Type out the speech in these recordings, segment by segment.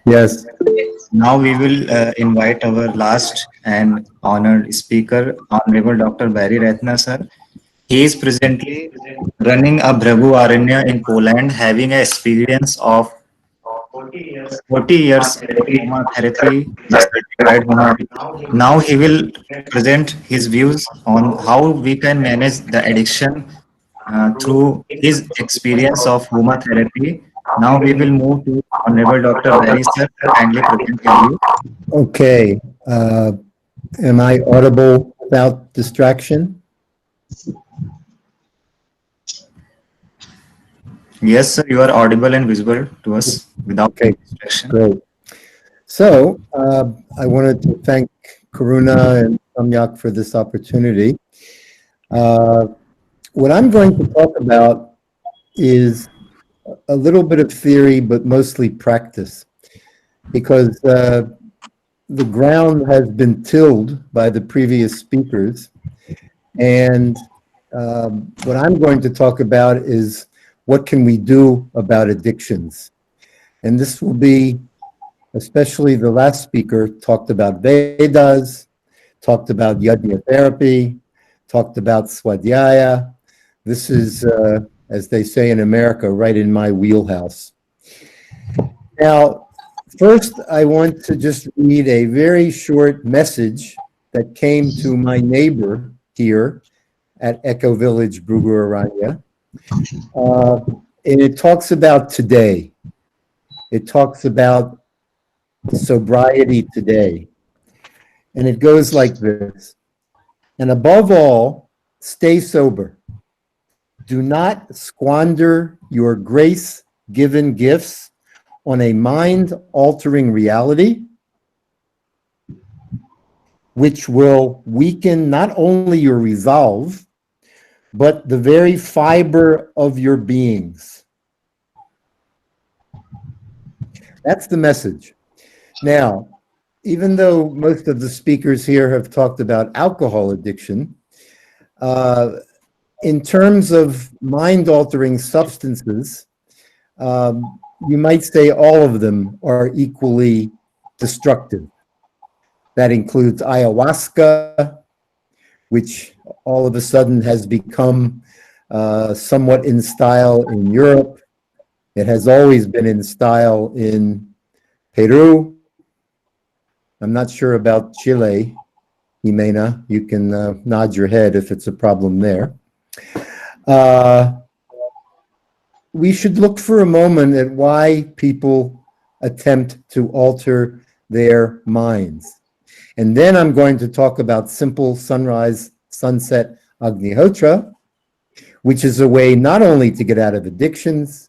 Yes. Now we will invite our last and honored speaker, Honorable Dr. Barry Ratna sir. He is presently running a Bhrugu Aranya in Poland, having a experience of 40 years in Homa therapy, the certified Homa. Now he will present his views on how we can manage the addiction through his experience of Homa therapy. Now we will move to Honorable Dr. Barry sir. Kindly present your view. Okay. Am I audible without distraction? Yes, sir, you are audible and visible to us without any Okay, distraction. great. So I wanted to thank Karuna and Samyak for this opportunity. Uh, what I'm going to talk about is a little bit of theory, but mostly practice, because the ground has been tilled by the previous speakers. And what I'm going to talk about is what can we do about addictions? And this will be, especially the last speaker talked about Vedas, talked about yajna therapy, talked about swadhyaya. This is, as they say in America, right in my wheelhouse. Now, first, I want to just read a very short message that came to my neighbor here at Ecovillage, Bhrugu, Aranya. And it talks about today. It talks about sobriety today. And it goes like this. And above all, stay sober. Do not squander your grace given gifts on a mind altering reality, which will weaken not only your resolve, but the very fiber of your beings. That's the message. Now, even though most of the speakers here have talked about alcohol addiction, in terms of mind-altering substances, you might say all of them are equally destructive. That includes ayahuasca, which all of a sudden has become somewhat in style in Europe. It has always been in style in Peru. I'm not sure about Chile, Jimena. You can nod your head if it's a problem there. We should look for a moment at why people attempt to alter their minds. And then I'm going to talk about simple sunrise, sunset, Agnihotra, which is a way not only to get out of addictions,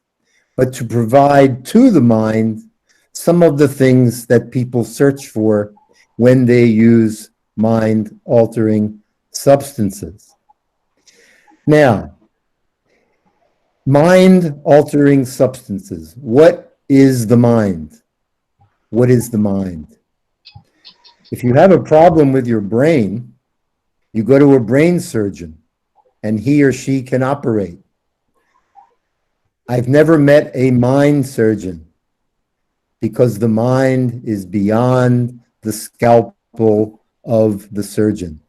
but to provide to the mind some of the things that people search for when they use mind-altering substances. Now, mind-altering substances. What is the mind? What is the mind? If you have a problem with your brain, you go to a brain surgeon and he or she can operate. I've never met a mind surgeon because the mind is beyond the scalpel of the surgeon.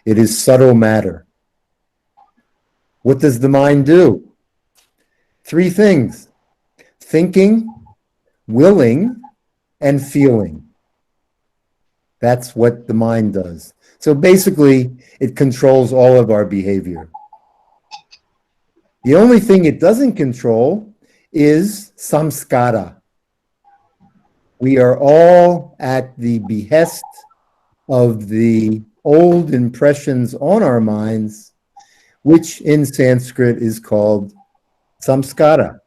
It is subtle matter. What does the mind do? Three things: thinking, willing, and feeling. That's what the mind does. So basically, it controls all of our behavior. The only thing it doesn't control is samskara. We are all at the behest of the old impressions on our minds, which in Sanskrit is called samskara.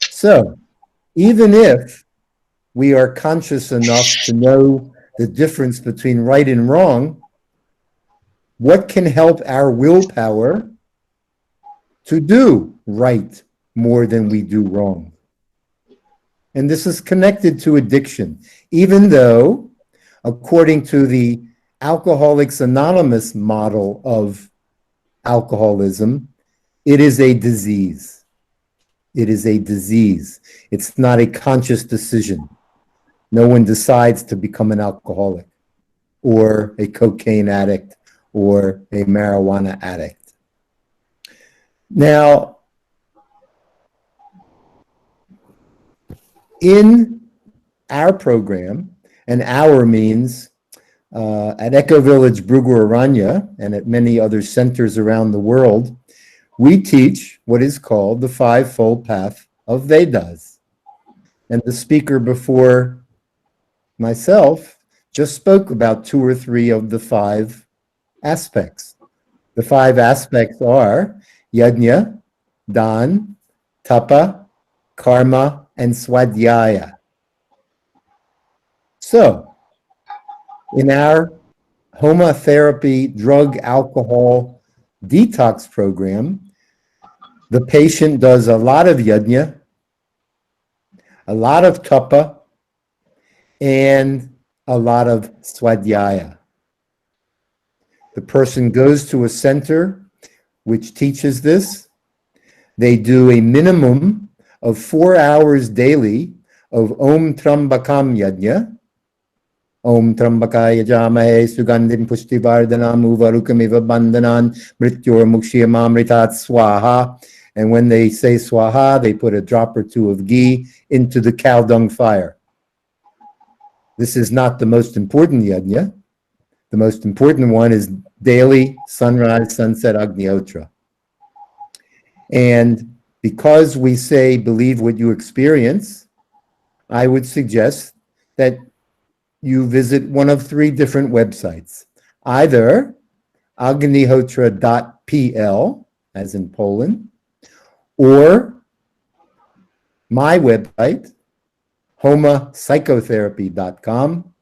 So, even if we are conscious enough to know the difference between right and wrong, what can help our willpower to do right more than we do wrong? And this is connected to addiction, even though, according to the Alcoholics Anonymous model of alcoholism, it is a disease. It is a disease. It's not a conscious decision. No one decides to become an alcoholic or a cocaine addict or a marijuana addict. Now, in our program, and our means at Ecovillage, Bhrugu, Aranya, and at many other centers around the world, we teach what is called the five-fold path of Vedas. And the speaker before myself just spoke about two or three of the five aspects. The five aspects are yajna, dan, tapa, karma, and swadhyaya. So, in our Homa therapy drug alcohol detox program, the patient does a lot of yajna, a lot of tapa, and a lot of swadhyaya. The person goes to a center which teaches this. They do a minimum of 4 hours daily of Om Trambakam Yajna. Om Trambakaya Jamahe Sugandhim Pushtivardhanam Uvarukamiva Bandhanan Mrityor Mukshiyamamritat Swaha. And when they say Swaha, they put a drop or two of ghee into the cow dung fire. This is not the most important yajna. The most important one is daily sunrise, sunset, Agnihotra. And because we say believe what you experience, I would suggest that you visit one of three different websites. Either agnihotra.pl, as in Poland, or my website, homapsychotherapy.com,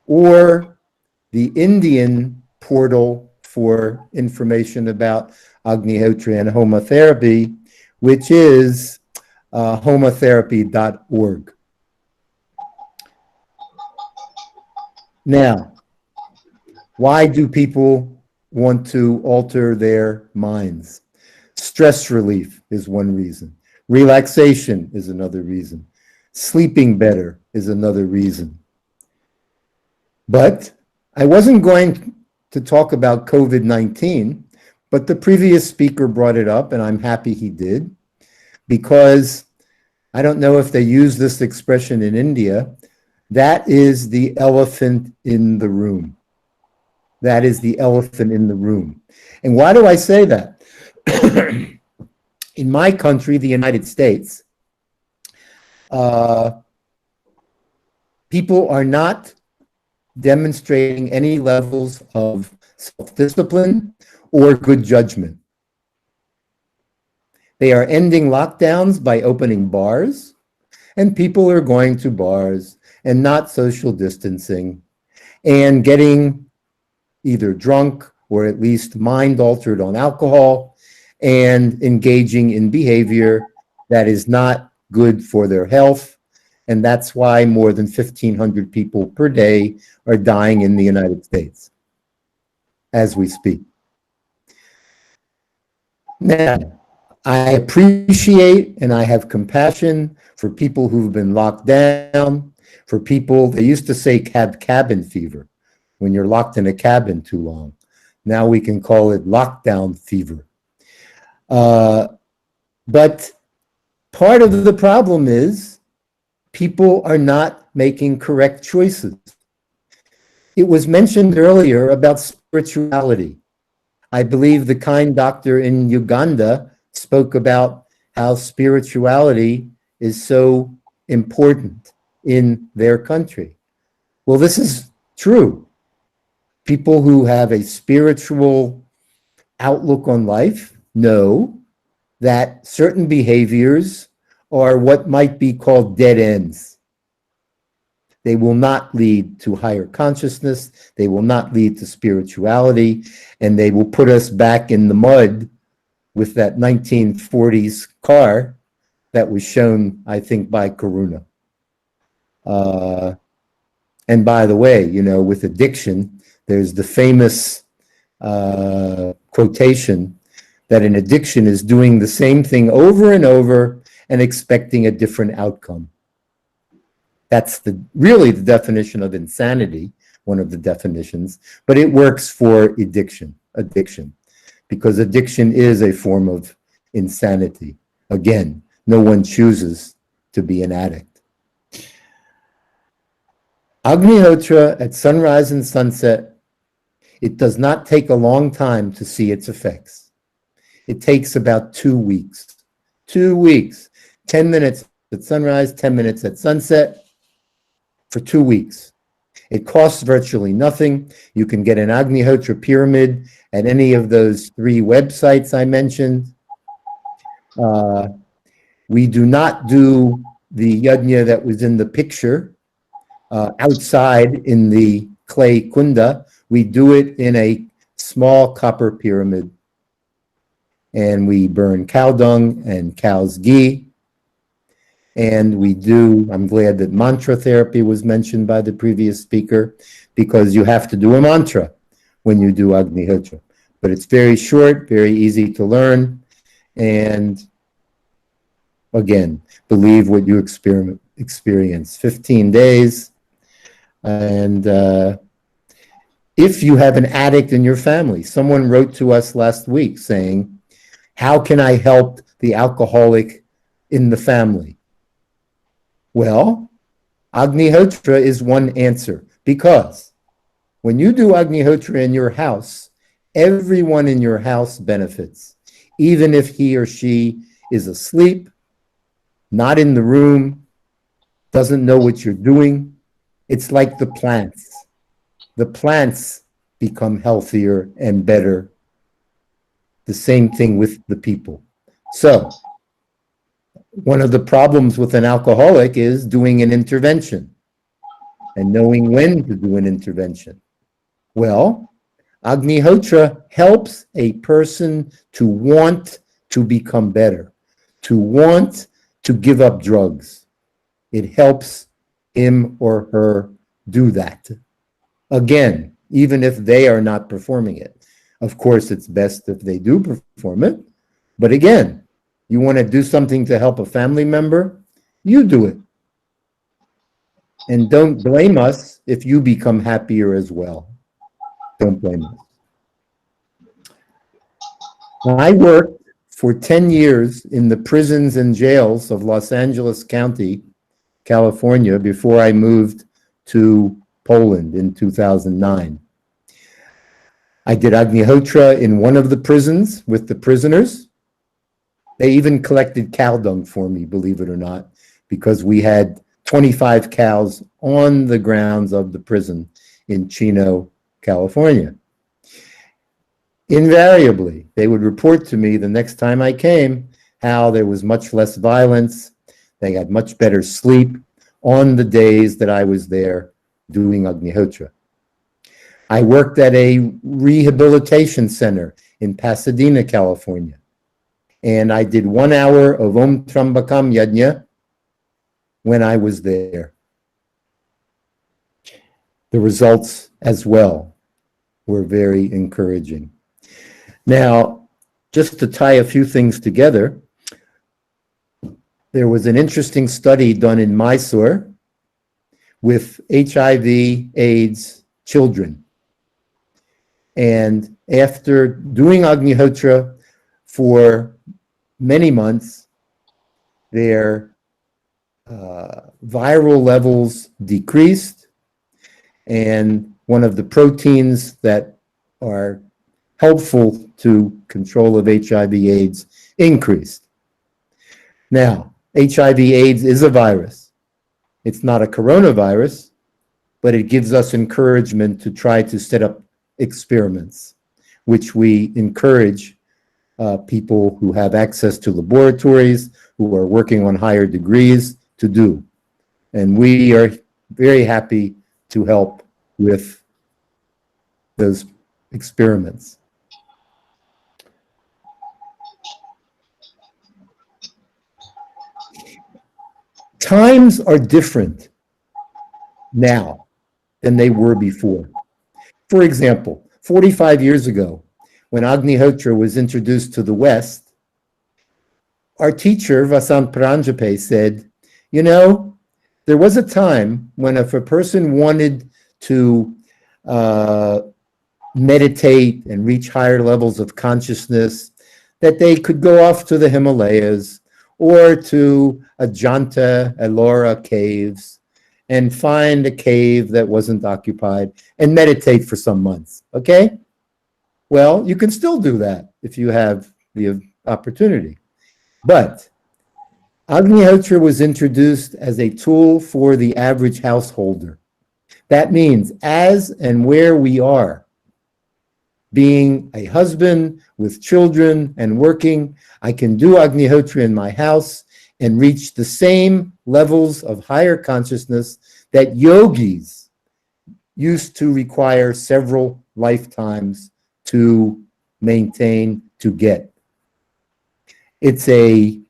or the Indian portal for information about Agnihotra and Homa therapy, which is homatherapy.org. Now, why do people want to alter their minds? Stress relief is one reason. Relaxation is another reason. Sleeping better is another reason. But I wasn't going to talk about COVID-19, but the previous speaker brought it up, and I'm happy he did, because I don't know if they use this expression in India. That is the elephant in the room. That is the elephant in the room. And why do I say that? In my country, the United States, people are not demonstrating any levels of self-discipline or good judgment. They are ending lockdowns by opening bars, and people are going to bars and not social distancing and getting either drunk or at least mind altered on alcohol and engaging in behavior that is not good for their health. And that's why more than 1,500 people per day are dying in the United States as we speak. Now, I appreciate and I have compassion for people who've been locked down, for people, they used to say cabin fever, when you're locked in a cabin too long. Now we can call it lockdown fever. But part of the problem is people are not making correct choices. It was mentioned earlier about spirituality. I believe the kind doctor in Uganda spoke about how spirituality is so important in their country. Well, this is true. People who have a spiritual outlook on life know that certain behaviors are what might be called dead ends. They will not lead to higher consciousness. They will not lead to spirituality, and they will put us back in the mud with that 1940s car that was shown, I think, by Karuna. And by the way, you know, with addiction, there's the famous quotation that an addiction is doing the same thing over and over and expecting a different outcome. That's really the definition of insanity, one of the definitions, but it works for addiction, because addiction is a form of insanity. Again, no one chooses to be an addict. Agnihotra at sunrise and sunset, it does not take a long time to see its effects. It takes about 2 weeks. 2 weeks, 10 minutes at sunrise, 10 minutes at sunset for 2 weeks. It costs virtually nothing. You can get an Agnihotra pyramid at any of those 3 websites I mentioned. We do not do the yajna that was in the picture outside in the clay kunda. We do it in a small copper pyramid. And we burn cow dung and cow's ghee. And we do, I'm glad that mantra therapy was mentioned by the previous speaker, because you have to do a mantra when you do Agnihotra. But it's very short, very easy to learn. And again, believe what you experience. 15 days. And if you have an addict in your family, someone wrote to us last week saying, how can I help the alcoholic in the family? Well, Agnihotra is one answer, because when you do Agnihotra in your house, everyone in your house benefits, even if he or she is asleep, not in the room, doesn't know what you're doing. It's like the plants. The plants become healthier and better. The same thing with the people. So, one of the problems with an alcoholic is doing an intervention and knowing when to do an intervention. Well, Agnihotra helps a person to want to become better, to want to give up drugs. It helps him or her do that. Again, even if they are not performing it. Of course, it's best if they do perform it. But again, you want to do something to help a family member, you do it. And don't blame us if you become happier as well. Don't blame us. I worked for 10 years in the prisons and jails of Los Angeles County, California, before I moved to Poland in 2009. I did Agnihotra in one of the prisons with the prisoners. They even collected cow dung for me, believe it or not, because we had 25 cows on the grounds of the prison in Chino, California. Invariably, they would report to me the next time I came how there was much less violence, they had much better sleep on the days that I was there doing Agnihotra. I worked at a rehabilitation center in Pasadena, California. And I did 1 hour of Om Trambakam Yajna when I was there. The results as well were very encouraging. Now, just to tie a few things together, there was an interesting study done in Mysore with HIV/AIDS children. And after doing Agnihotra for many months, their viral levels decreased, and one of the proteins that are helpful to control of HIV/AIDS increased. Now, HIV/AIDS is a virus. It's not a coronavirus, but it gives us encouragement to try to set up experiments, which we encourage people who have access to laboratories, who are working on higher degrees to do. And we are very happy to help with those experiments. Times are different now than they were before. For example, 45 years ago, when Agnihotra was introduced to the West, our teacher, Vasant Pranjape, said, you know, there was a time when if a person wanted to meditate and reach higher levels of consciousness, that they could go off to the Himalayas or to Ajanta, Ellora caves and find a cave that wasn't occupied and meditate for some months, okay? Well, you can still do that if you have the opportunity. But Agnihotra was introduced as a tool for the average householder. That means as and where we are, being a husband with children and working, I can do Agnihotra in my house and reach the same levels of higher consciousness that yogis used to require several lifetimes to maintain, to get. It's a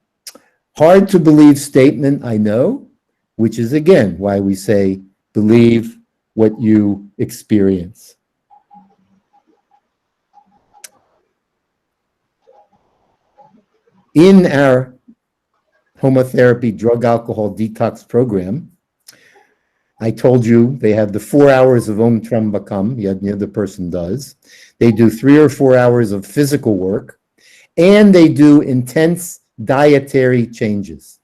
hard to believe statement, I know, which is again why we say believe what you experience. In our Homa therapy drug alcohol detox program, I told you they have the 4 hours of Om Trambakam, yajna the person does. They do 3 or 4 hours of physical work, and they do intense dietary changes.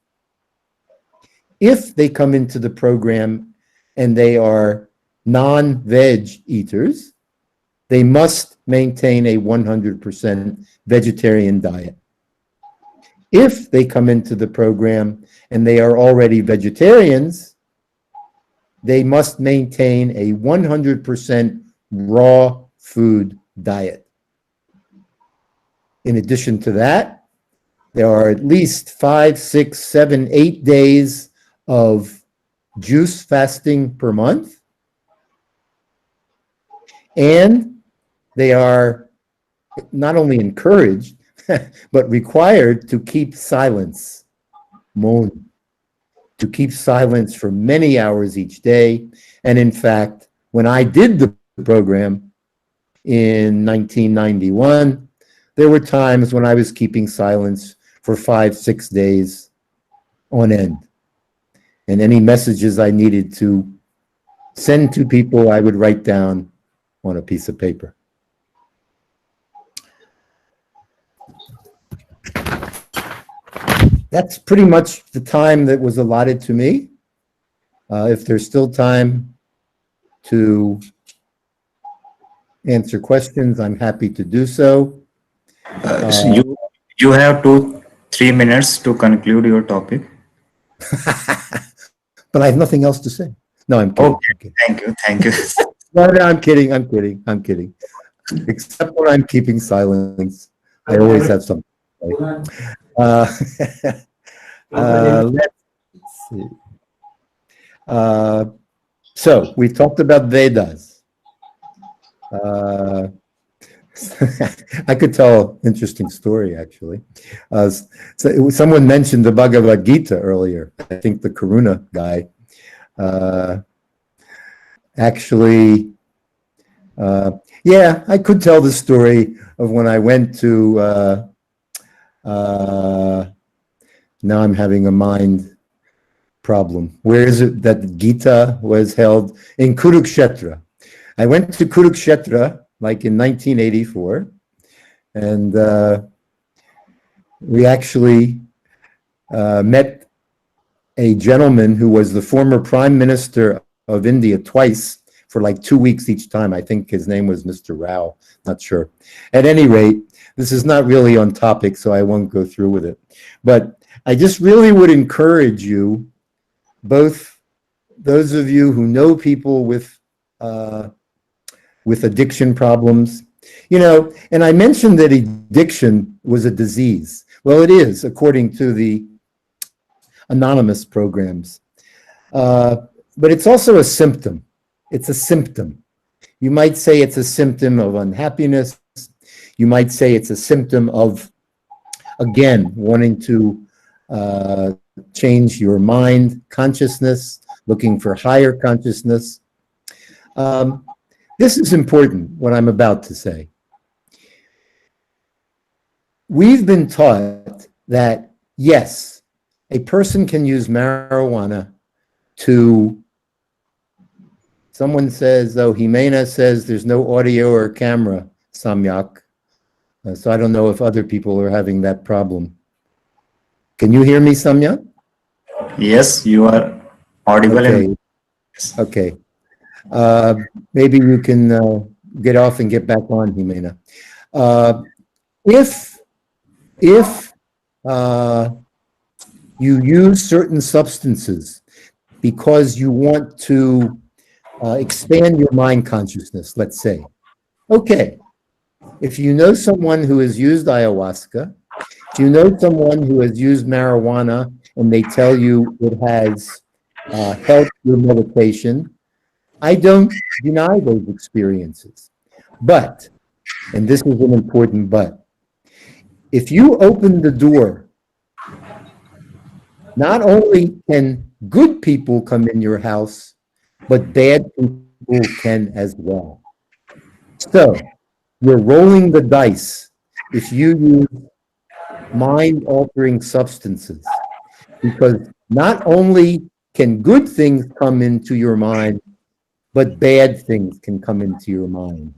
If they come into the program and they are non-veg eaters, they must maintain a 100% vegetarian diet. If they come into the program and they are already vegetarians, they must maintain a 100% raw food diet. In addition to that, there are at least 5, 6, 7, 8 days of juice fasting per month. And they are not only encouraged, but required to keep silence, Mೌн, to keep silence for many hours each day. And in fact, when I did the program in 1991, there were times when I was keeping silence for 5, 6 days on end. And any messages I needed to send to people, I would write down on a piece of paper. That's pretty much the time that was allotted to me. If there's still time to answer questions, I'm happy to do so. So you have 2-3 minutes to conclude your topic. But I have nothing else to say. No, I'm kidding. Okay, thank you. No, I'm kidding. Except when I'm keeping silence, I always have something to say. Let's see. So we talked about Vedas. I could tell an interesting story, actually. So someone mentioned the Bhagavad Gita earlier. I think the Karuna guy. Actually, yeah, I could tell the story of when I went to, now I'm having a mind problem. Where is it that Gita was held? In Kurukshetra. I went to Kurukshetra like in 1984, and we actually met a gentleman who was the former Prime Minister of India twice for like 2 weeks each time. I think his name was Mr. Rao, not sure. At any rate, this is not really on topic, so I won't go through with it. But I just really would encourage you, both those of you who know people with addiction problems, you know, and I mentioned that addiction was a disease. Well, it is, according to the anonymous programs. But it's also a symptom. It's a symptom. You might say it's a symptom of unhappiness. You might say it's a symptom of, again, wanting to change your mind, consciousness, looking for higher consciousness. This is important, what I'm about to say. we've been taught that, yes, a person can use marijuana to, someone says, oh, Jimena says there's no audio or camera, Samyak. So I don't know if other people are having that problem. Can you hear me, Samyak? Yes, you are audible and Okay, okay. Maybe you can get off and get back on, Jimena. Uh, if uh, you use certain substances because you want to expand your mind consciousness, let's say, okay, if you know someone who has used ayahuasca, if you know someone who has used marijuana and they tell you it has helped your meditation, I don't deny those experiences. But, and this is an important but, if you open the door, not only can good people come in your house, but bad people can as well. So, you're rolling the dice if you use mind-altering substances, because not only can good things come into your mind, but bad things can come into your mind.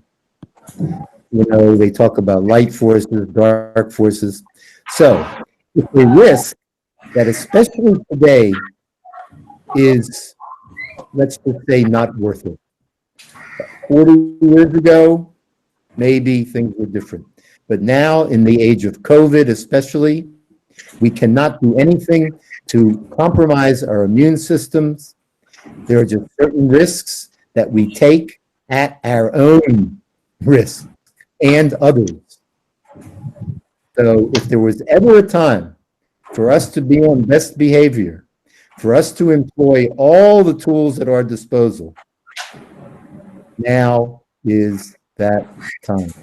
You know, they talk about light forces, dark forces. So it's a risk that, especially today, is, let's just say, not worth it. 40 years ago, maybe things were different. But now, in the age of COVID especially, we cannot do anything to compromise our immune systems. There are just certain risks that we take at our own risk and others. So if there was ever a time for us to be on best behavior, for us to employ all the tools at our disposal, now is that time.